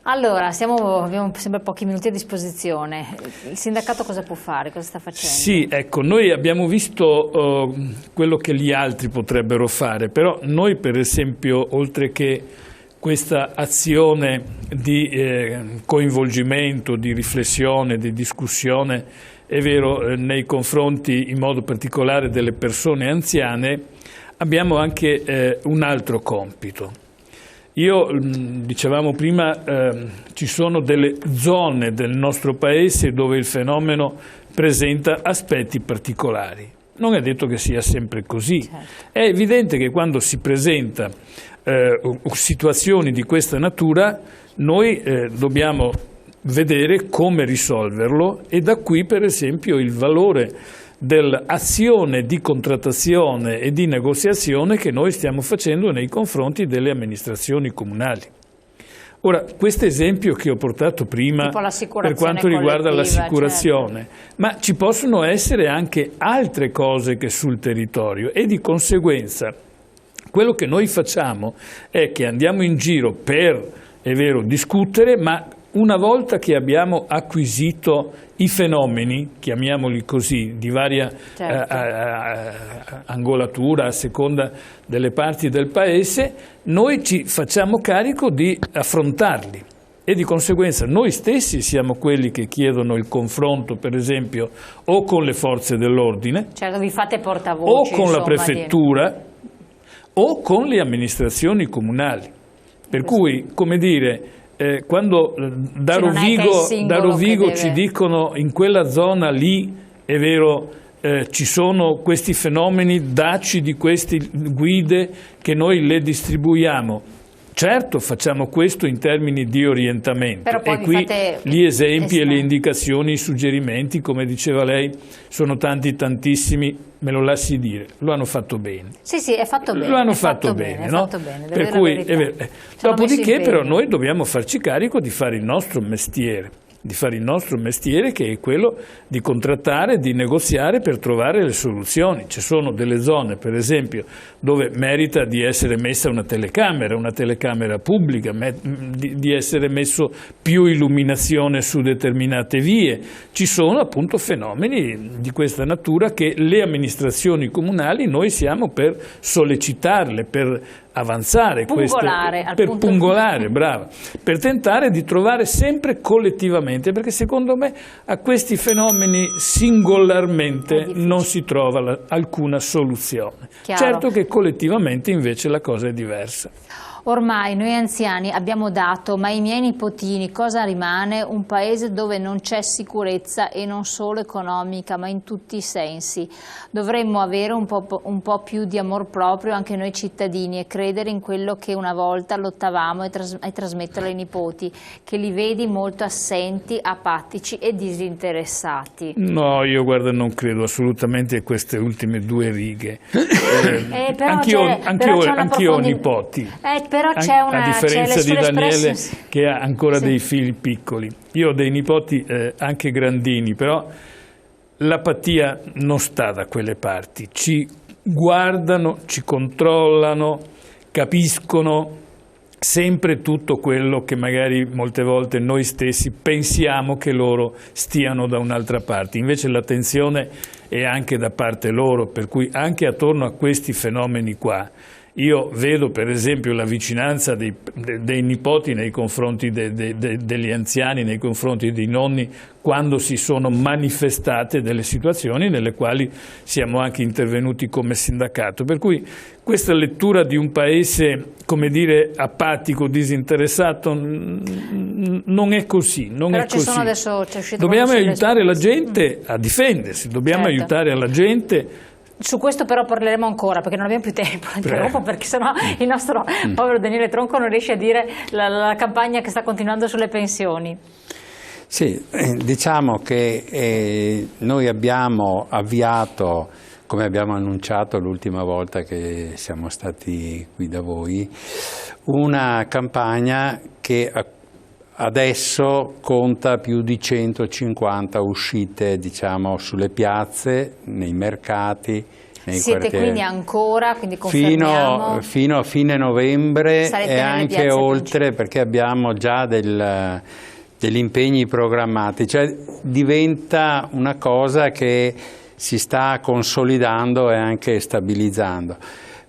Allora, abbiamo sempre pochi minuti a disposizione. Il sindacato cosa può fare? Cosa sta facendo? Sì, ecco, noi abbiamo visto quello che gli altri potrebbero fare, però noi per esempio, oltre che questa azione di coinvolgimento, di riflessione, di discussione, è vero, nei confronti in modo particolare delle persone anziane, abbiamo anche un altro compito. Dicevamo prima, ci sono delle zone del nostro paese dove il fenomeno presenta aspetti particolari. Non è detto che sia sempre così. Certo. È evidente che quando si presenta situazioni di questa natura, noi dobbiamo vedere come risolverlo, e da qui per esempio il valore dell'azione di contrattazione e di negoziazione che noi stiamo facendo nei confronti delle amministrazioni comunali. Ora, questo esempio che ho portato prima per quanto riguarda l'assicurazione, certo. Ma ci possono essere anche altre cose che sul territorio, e di conseguenza quello che noi facciamo è che andiamo in giro per, è vero, discutere, ma una volta che abbiamo acquisito i fenomeni, chiamiamoli così, di varia angolatura a seconda delle parti del paese, noi ci facciamo carico di affrontarli, e di conseguenza noi stessi siamo quelli che chiedono il confronto, per esempio, o con le forze dell'ordine, certo, vi fate portavoce, o con la prefettura, o con le amministrazioni comunali. Per cui, come dire, quando da Rovigo ci dicono in quella zona lì, è vero, ci sono questi fenomeni, dacci di queste guide che noi le distribuiamo. Certo, facciamo questo in termini di orientamento, e qui gli esempi e le indicazioni, i suggerimenti, come diceva lei, sono tantissimi, me lo lasci dire, lo hanno fatto bene. Sì, è fatto bene. Lo hanno fatto bene, no? Per cui, dopodiché però noi dobbiamo farci carico di fare il nostro mestiere. Che è quello di contrattare, di negoziare per trovare le soluzioni. Ci sono delle zone, per esempio, dove merita di essere messa una telecamera pubblica, di essere messo più illuminazione su determinate vie. Ci sono appunto fenomeni di questa natura che le amministrazioni comunali, noi siamo per sollecitarle, per avanzare, per pungolare, brava, per tentare di trovare sempre collettivamente, perché secondo me a questi fenomeni singolarmente non si trova alcuna soluzione. Chiaro. Certo che collettivamente invece la cosa è diversa. Ormai noi anziani abbiamo dato, ma ai miei nipotini cosa rimane? Un paese dove non c'è sicurezza, e non solo economica, ma in tutti i sensi. Dovremmo avere un po' più di amor proprio anche noi cittadini, e credere in quello che una volta lottavamo, e trasmetterlo ai nipoti, che li vedi molto assenti, apatici e disinteressati. No, io guarda, non credo assolutamente a queste ultime due righe. Anch'io ho nipoti. Però c'è una, a differenza di Daniele, che ha ancora sì, dei figli piccoli. Io ho dei nipoti anche grandini, però l'apatia non sta da quelle parti. Ci guardano, ci controllano, capiscono sempre tutto quello che magari molte volte noi stessi pensiamo che loro stiano da un'altra parte. Invece l'attenzione è anche da parte loro, per cui anche attorno a questi fenomeni qua io vedo per esempio la vicinanza dei nipoti nei confronti degli anziani, nei confronti dei nonni, quando si sono manifestate delle situazioni nelle quali siamo anche intervenuti come sindacato. Per cui questa lettura di un paese, come dire, apatico, disinteressato, non è così. Dobbiamo aiutare la gente a difendersi, dobbiamo aiutare la gente. Su questo però parleremo ancora, perché non abbiamo più tempo, perché sennò il nostro povero Daniele Tronco non riesce a dire la campagna che sta continuando sulle pensioni. Sì, diciamo che noi abbiamo avviato, come abbiamo annunciato l'ultima volta che siamo stati qui da voi, una campagna che adesso conta più di 150 uscite, diciamo, sulle piazze, nei mercati Siete quindi ancora, quindi confermiamo, fino a fine novembre e anche oltre, perché abbiamo già degli impegni programmati, cioè diventa una cosa che si sta consolidando e anche stabilizzando,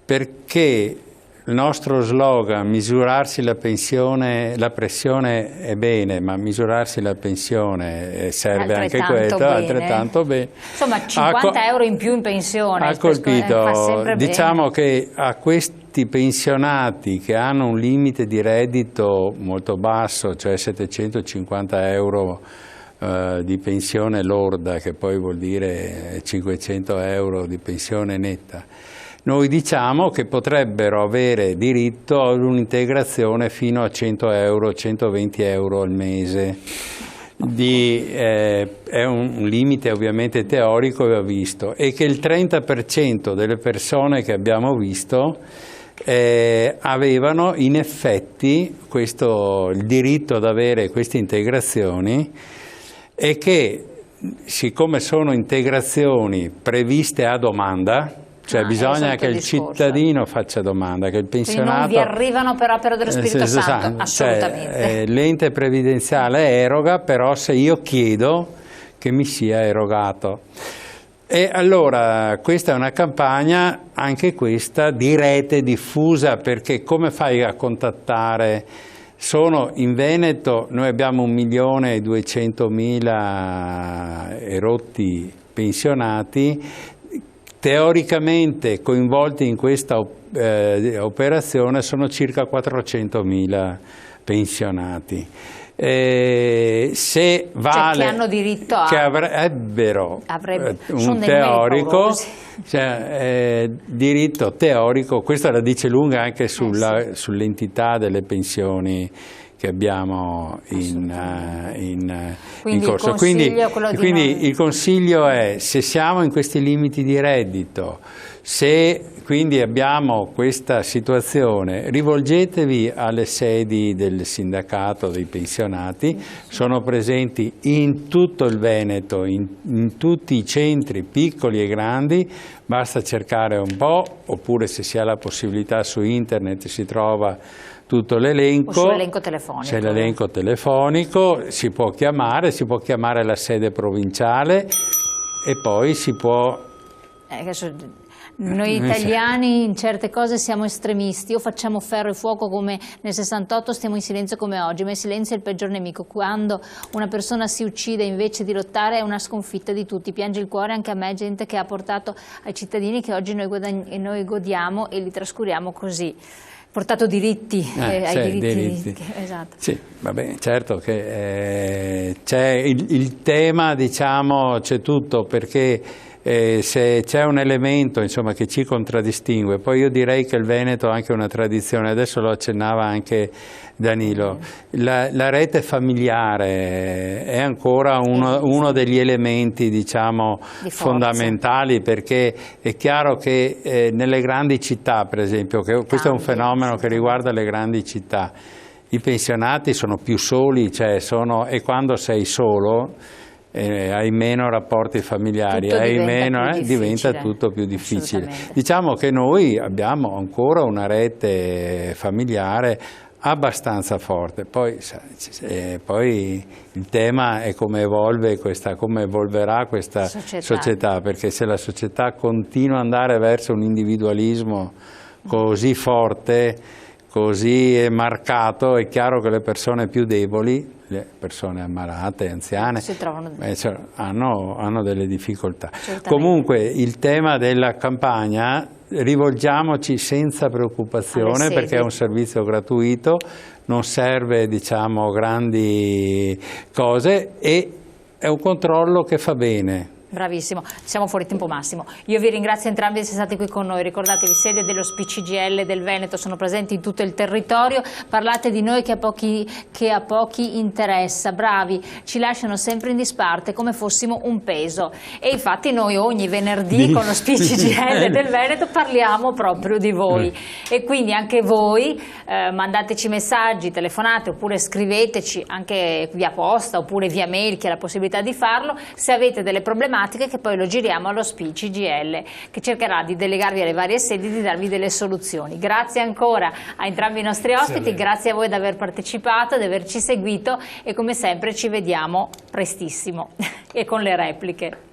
perché il nostro slogan, misurarsi la pressione è bene, ma misurarsi la pensione serve anche questo, altrettanto bene. Insomma, 50 euro in più in pensione. Ha colpito, fa sempre diciamo bene. Che a questi pensionati che hanno un limite di reddito molto basso, cioè 750 euro di pensione lorda, che poi vuol dire 500 euro di pensione netta, noi diciamo che potrebbero avere diritto ad un'integrazione fino a 100 euro, 120 euro al mese. È un limite ovviamente teorico, va visto, e che il 30% delle persone che abbiamo visto avevano in effetti il diritto ad avere queste integrazioni, e che, siccome sono integrazioni previste a domanda, cioè bisogna che il cittadino faccia domanda, che il pensionato... Quindi non vi arrivano per opera dello Spirito Santo, assolutamente. Cioè, l'ente previdenziale eroga, però se io chiedo che mi sia erogato. E allora questa è una campagna, anche questa, di rete diffusa, perché come fai a contattare? In Veneto noi abbiamo 1.200.000 erotti pensionati, teoricamente coinvolti in questa operazione sono circa 400.000 pensionati. Se vale, che hanno diritto a... che avrebbero un teorico, diritto teorico, questo la dice lunga anche sull'entità delle pensioni che abbiamo in corso. Quindi il consiglio è, se siamo in questi limiti di reddito, se quindi abbiamo questa situazione, rivolgetevi alle sedi del sindacato dei pensionati, sono presenti in tutto il Veneto, in tutti i centri piccoli e grandi, basta cercare un po', oppure se si ha la possibilità su internet si trova tutto l'elenco. O sull'elenco telefonico. C'è l'elenco telefonico, si può chiamare la sede provinciale e poi si può... Noi italiani in certe cose siamo estremisti, o facciamo ferro e fuoco come nel 68, stiamo in silenzio come oggi, ma il silenzio è il peggior nemico. Quando una persona si uccide invece di lottare è una sconfitta di tutti, piange il cuore anche a me, gente che ha portato ai cittadini che oggi noi godiamo e li trascuriamo così. Portato diritti, ai diritti. Esatto. Sì, va bene, certo che c'è il tema, diciamo, c'è tutto, perché se c'è un elemento, insomma, che ci contraddistingue, poi io direi che il Veneto ha anche una tradizione, adesso lo accennava anche Danilo, la rete familiare è ancora uno degli elementi, diciamo, fondamentali, perché è chiaro che nelle grandi città, per esempio, questo è un fenomeno che riguarda le grandi città, i pensionati sono più soli, e quando sei solo hai meno rapporti familiari, diventa tutto più difficile. Diciamo che noi abbiamo ancora una rete familiare abbastanza forte, poi il tema è come evolverà questa società, perché se la società continua ad andare verso un individualismo così forte, così marcato, è chiaro che le persone più deboli, le persone ammalate, anziane, hanno delle difficoltà. Comunque il tema della campagna, rivolgiamoci senza preoccupazione, perché è un servizio gratuito, non serve, diciamo, grandi cose, e è un controllo che fa bene. Bravissimo, siamo fuori tempo massimo. Io vi ringrazio entrambi di essere stati qui con noi. Ricordatevi, sede dello SPCGL del Veneto, sono presenti in tutto il territorio. Parlate di noi che a pochi interessa. Bravi, ci lasciano sempre in disparte come fossimo un peso. E infatti noi ogni venerdì con lo SPCGL del Veneto parliamo proprio di voi. E quindi anche voi mandateci messaggi, telefonate, oppure scriveteci anche via posta oppure via mail, che ha la possibilità di farlo, se avete delle problematiche problematiche che poi lo giriamo allo SPI CGIL, che cercherà di delegarvi alle varie sedi, di darvi delle soluzioni. Grazie ancora a entrambi i nostri ospiti, grazie a voi di aver partecipato, di averci seguito e come sempre ci vediamo prestissimo e con le repliche.